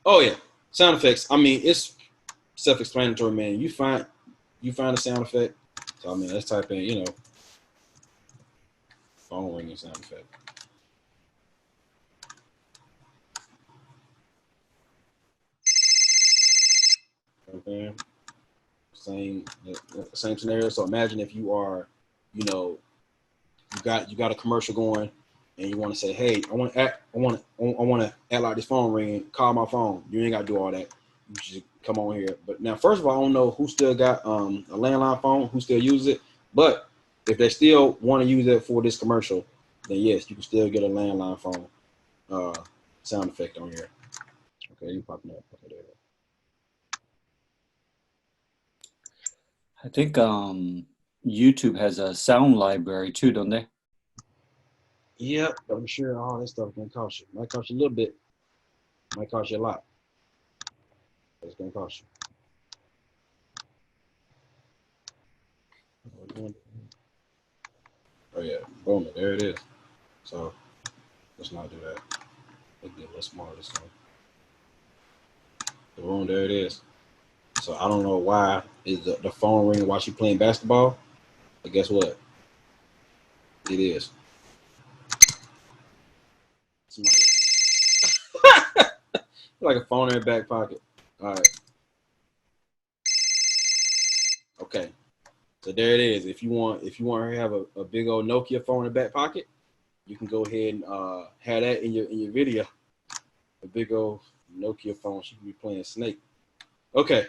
Oh yeah, sound effects. I mean, it's self-explanatory, man. You find a sound effect. So I mean, let's type in, phone ringing sound effect. Okay. Same scenario. So imagine if you are, you know, you got a commercial going, and you want to say, hey, I want to act like this phone ringing. Call my phone. You ain't got to do all that. You just come on here. But now, first of all, I don't know who still got a landline phone, who still uses it. But if they still want to use it for this commercial, then yes, you can still get a landline phone uh, sound effect on here. Okay, you popping up. Okay, there. I think YouTube has a sound library too, don't they? Yep, I'm sure all this stuff gonna cost you. Might cost you a little bit. Might cost you a lot. But it's gonna cost you. Oh yeah, boom, there it is. So let's not do that. Let's get a little smaller this time. Boom, there it is. So I don't know why is the phone ringing while she playing basketball, but guess what? It is. Somebody like a phone in her back pocket. All right. Okay. So there it is. If you want her to have a big old Nokia phone in the back pocket, you can go ahead and have that in your video. A big old Nokia phone. She can be playing Snake. Okay.